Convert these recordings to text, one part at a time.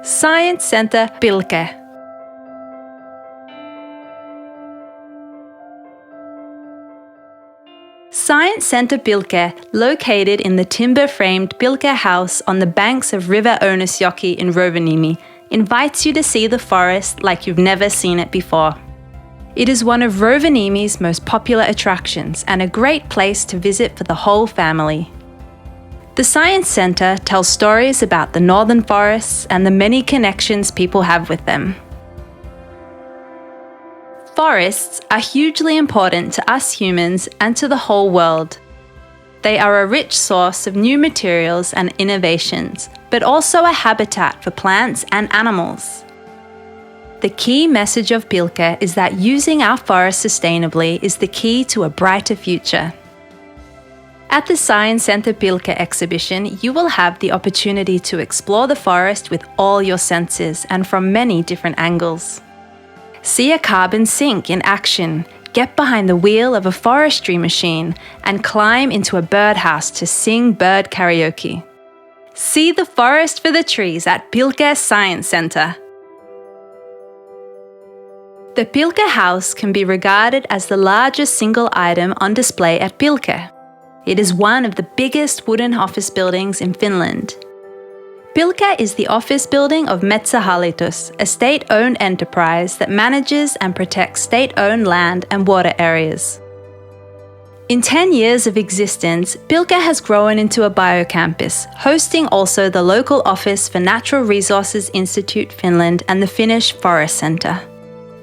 Science Center Pilke. Science Center Pilke, located in the timber-framed Pilke House on the banks of River Ounasjoki in Rovaniemi, invites you to see the forest like you've never seen it before. It is one of Rovaniemi's most popular attractions and a great place to visit for the whole family. The Science Center tells stories about the northern forests and the many connections people have with them. Forests are hugely important to us humans and to the whole world. They are a rich source of new materials and innovations, but also a habitat for plants and animals. The key message of Pilke is that using our forests sustainably is the key to a brighter future. At the Science Center Pilke exhibition, you will have the opportunity to explore the forest with all your senses and from many different angles. See a carbon sink in action, get behind the wheel of a forestry machine, and climb into a birdhouse to sing bird karaoke. See the forest for the trees at Pilke Science Center. The Pilke House can be regarded as the largest single item on display at Pilke. It is one of the biggest wooden office buildings in Finland. Pilke is the office building of Metsä, a state-owned enterprise that manages and protects state-owned land and water areas. In 10 years of existence, Pilke has grown into a biocampus, hosting also the local office for Natural Resources Institute Finland and the Finnish Forest Centre.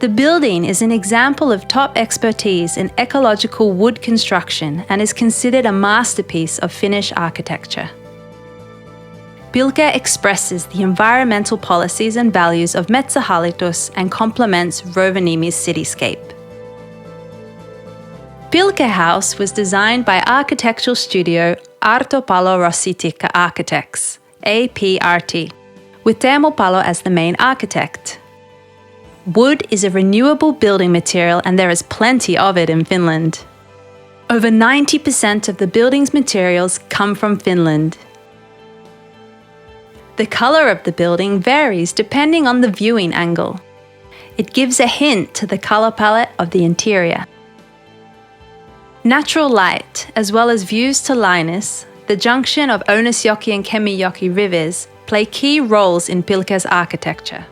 The building is an example of top expertise in ecological wood construction and is considered a masterpiece of Finnish architecture. Pilke expresses the environmental policies and values of Metsä and complements Rovaniemi's cityscape. Pilke House was designed by architectural studio Arto Palo Rossitikka Architects, APRT, with Teemu Palo as the main architect. Wood is a renewable building material and there is plenty of it in Finland. Over 90% of the building's materials come from Finland. The colour of the building varies depending on the viewing angle. It gives a hint to the colour palette of the interior. Natural light, as well as views to Linus, the junction of Ounasjoki and Kemijoki rivers, play key roles in Pilke's architecture.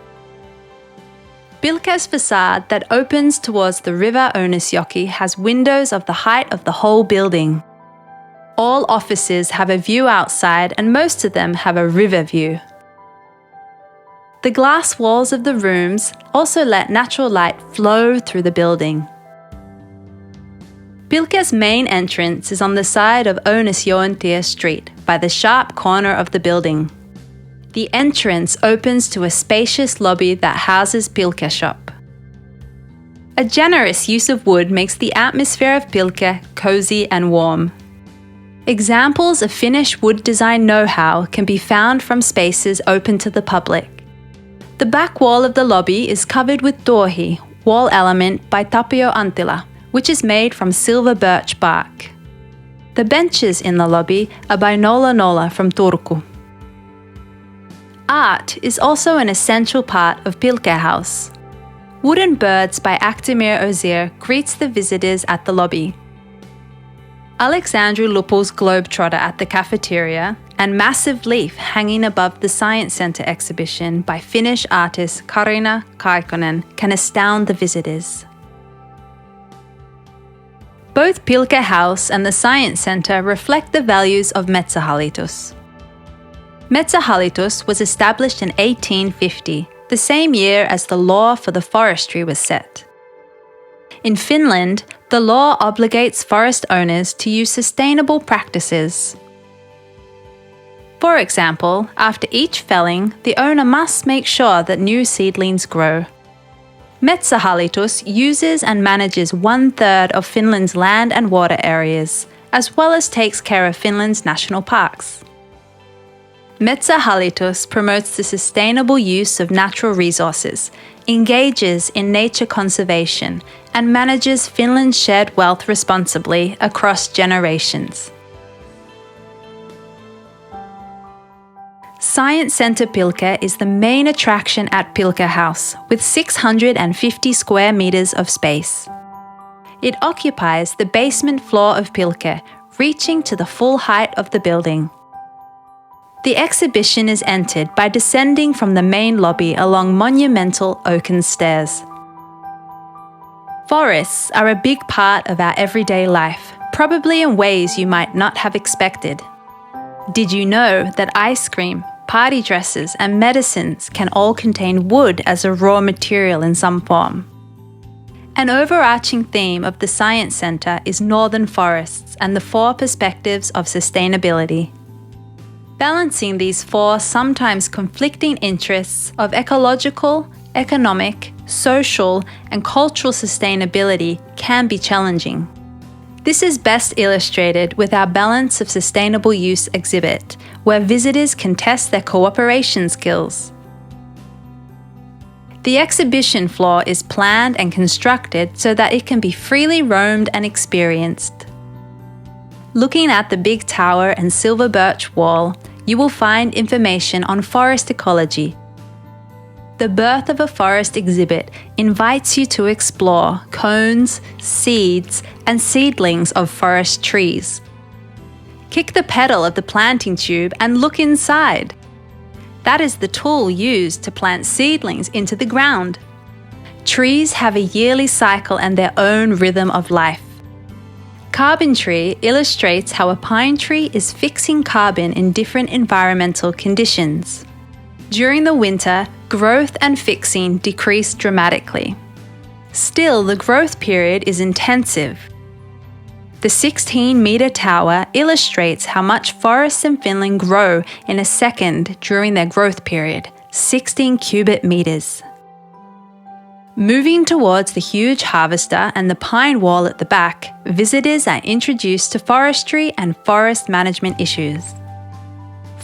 Pilke's facade that opens towards the river Ounasjoki has windows of the height of the whole building. All offices have a view outside and most of them have a river view. The glass walls of the rooms also let natural light flow through the building. Pilke's main entrance is on the side of Ounasjoen Street by the sharp corner of the building. The entrance opens to a spacious lobby that houses Pilke Shop. A generous use of wood makes the atmosphere of Pilke cozy and warm. Examples of Finnish wood design know-how can be found from spaces open to the public. The back wall of the lobby is covered with tuohi, wall element by Tapio Anttila, which is made from silver birch bark. The benches in the lobby are by Nolla Nolla from Turku. Art is also an essential part of Pilke House. Wooden birds by Aktimir Ozir greets the visitors at the lobby. Alexandru Lupul's Globetrotter at the cafeteria and massive leaf hanging above the Science Center exhibition by Finnish artist Karina Kaikonen can astound the visitors. Both Pilke House and the Science Center reflect the values of Metsä. Metsä was established in 1850, the same year as the law for the forestry was set. In Finland, the law obligates forest owners to use sustainable practices. For example, after each felling, the owner must make sure that new seedlings grow. Metsä uses and manages 1/3 of Finland's land and water areas, as well as takes care of Finland's national parks. Metsä promotes the sustainable use of natural resources, engages in nature conservation, and manages Finland's shared wealth responsibly across generations. Science Center Pilke is the main attraction at Pilke House, with 650 square meters of space. It occupies the basement floor of Pilke, reaching to the full height of the building. The exhibition is entered by descending from the main lobby along monumental oaken stairs. Forests are a big part of our everyday life, probably in ways you might not have expected. Did you know that ice cream, party dresses, and medicines can all contain wood as a raw material in some form? An overarching theme of the Science Center is northern forests and the 4 perspectives of sustainability. Balancing these 4 sometimes conflicting interests of ecological, economic, social, and cultural sustainability can be challenging. This is best illustrated with our Balance of Sustainable Use exhibit, where visitors can test their cooperation skills. The exhibition floor is planned and constructed so that it can be freely roamed and experienced. Looking at the big tower and silver birch wall, you will find information on forest ecology. The Birth of a Forest exhibit invites you to explore cones, seeds, and seedlings of forest trees. Kick the pedal of the planting tube and look inside. That is the tool used to plant seedlings into the ground. Trees have a yearly cycle and their own rhythm of life. Carbon tree illustrates how a pine tree is fixing carbon in different environmental conditions. During the winter, growth and fixing decrease dramatically. Still, the growth period is intensive. The 16-meter tower illustrates how much forests in Finland grow in a second during their growth period, 16 cubic meters. Moving towards the huge harvester and the pine wall at the back, visitors are introduced to forestry and forest management issues.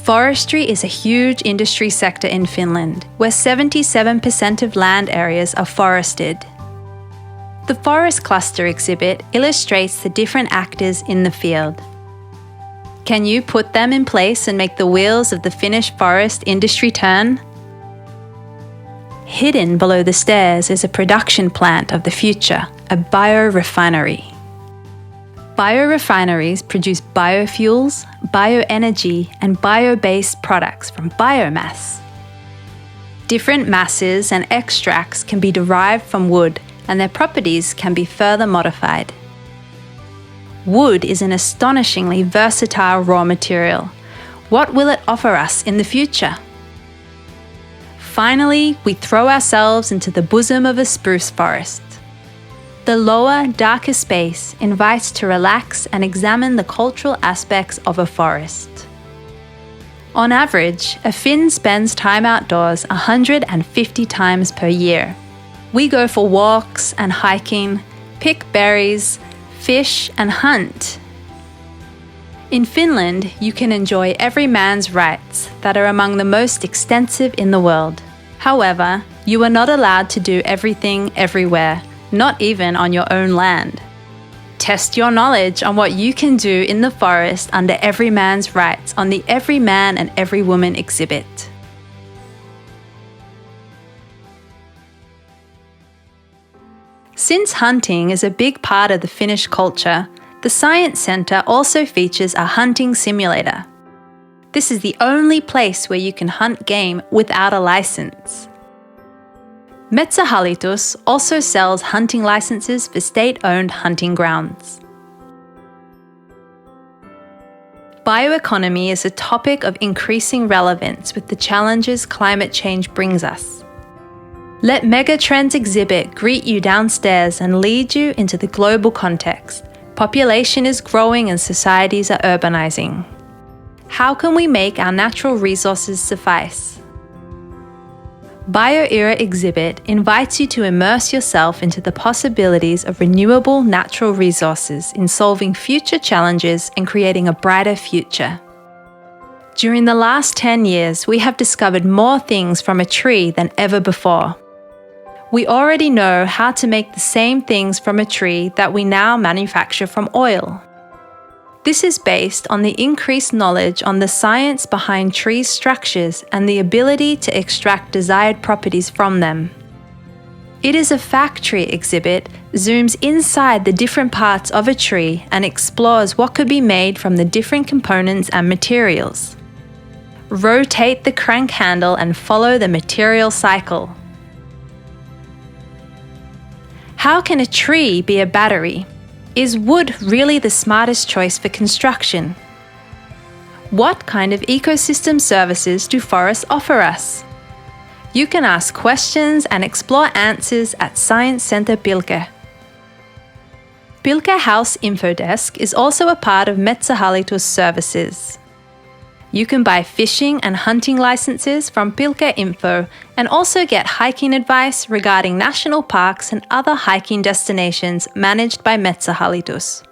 Forestry is a huge industry sector in Finland, where 77% of land areas are forested. The Forest Cluster exhibit illustrates the different actors in the field. Can you put them in place and make the wheels of the Finnish forest industry turn? Hidden below the stairs is a production plant of the future, a biorefinery. Biorefineries produce biofuels, bioenergy, and bio-based products from biomass. Different masses and extracts can be derived from wood, and their properties can be further modified. Wood is an astonishingly versatile raw material. What will it offer us in the future? Finally, we throw ourselves into the bosom of a spruce forest. The lower, darker space invites to relax and examine the cultural aspects of a forest. On average, a Finn spends time outdoors 150 times per year. We go for walks and hiking, pick berries, fish and hunt. In Finland, you can enjoy every man's rights that are among the most extensive in the world. However, you are not allowed to do everything everywhere, not even on your own land. Test your knowledge on what you can do in the forest under every man's rights on the Every Man and Every Woman exhibit. Since hunting is a big part of the Finnish culture, the Science Center also features a hunting simulator. This is the only place where you can hunt game without a license. Metsähallitus also sells hunting licenses for state-owned hunting grounds. Bioeconomy is a topic of increasing relevance with the challenges climate change brings us. Let Megatrends exhibit greet you downstairs and lead you into the global context. Population is growing and societies are urbanizing. How can we make our natural resources suffice? BioEra exhibit invites you to immerse yourself into the possibilities of renewable natural resources in solving future challenges and creating a brighter future. During the last 10 years, we have discovered more things from a tree than ever before. We already know how to make the same things from a tree that we now manufacture from oil. This is based on the increased knowledge on the science behind trees' structures and the ability to extract desired properties from them. It is a factory exhibit, zooms inside the different parts of a tree and explores what could be made from the different components and materials. Rotate the crank handle and follow the material cycle. How can a tree be a battery? Is wood really the smartest choice for construction? What kind of ecosystem services do forests offer us? You can ask questions and explore answers at Science Center Pilke. Pilke House Info Desk is also a part of Metsähallitus services. You can buy fishing and hunting licenses from Pilke Info and also get hiking advice regarding national parks and other hiking destinations managed by Metsähallitus.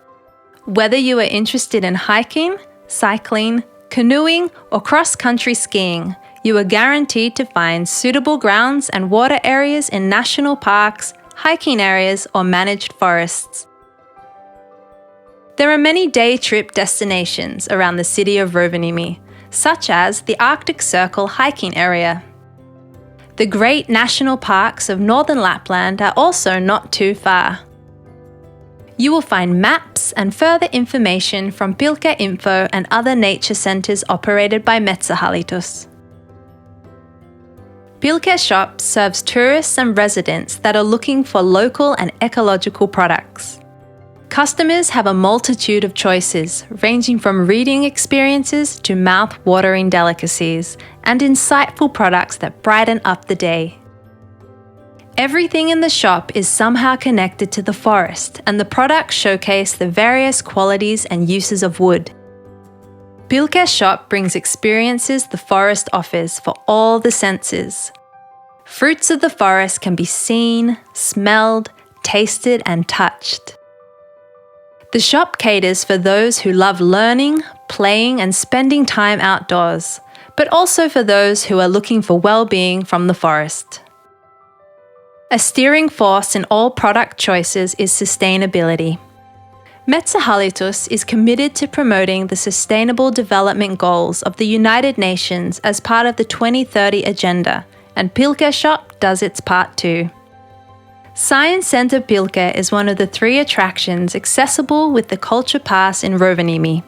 Whether you are interested in hiking, cycling, canoeing, or cross-country skiing, you are guaranteed to find suitable grounds and water areas in national parks, hiking areas, or managed forests. There are many day trip destinations around the city of Rovaniemi, such as the Arctic Circle hiking area. The great national parks of northern Lapland are also not too far. You will find maps and further information from Pilke Info and other nature centres operated by Metsähallitus. Pilke Shop serves tourists and residents that are looking for local and ecological products. Customers have a multitude of choices, ranging from reading experiences to mouth-watering delicacies and insightful products that brighten up the day. Everything in the shop is somehow connected to the forest, and the products showcase the various qualities and uses of wood. Pilke Shop brings experiences the forest offers for all the senses. Fruits of the forest can be seen, smelled, tasted, and touched. The shop caters for those who love learning, playing, and spending time outdoors, but also for those who are looking for well-being from the forest. A steering force in all product choices is sustainability. Metsähallitus is committed to promoting the Sustainable Development Goals of the United Nations as part of the 2030 Agenda, and Pilke Shop does its part too. Science Center Pilke is one of the 3 attractions accessible with the Culture Pass in Rovaniemi.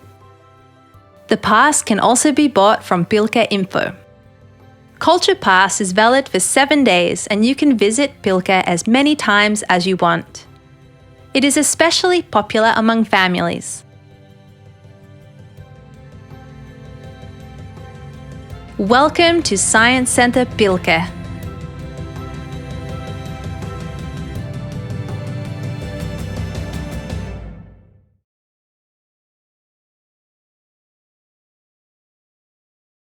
The pass can also be bought from Pilke Info. Culture Pass is valid for 7 days and you can visit Pilke as many times as you want. It is especially popular among families. Welcome to Science Center Pilke.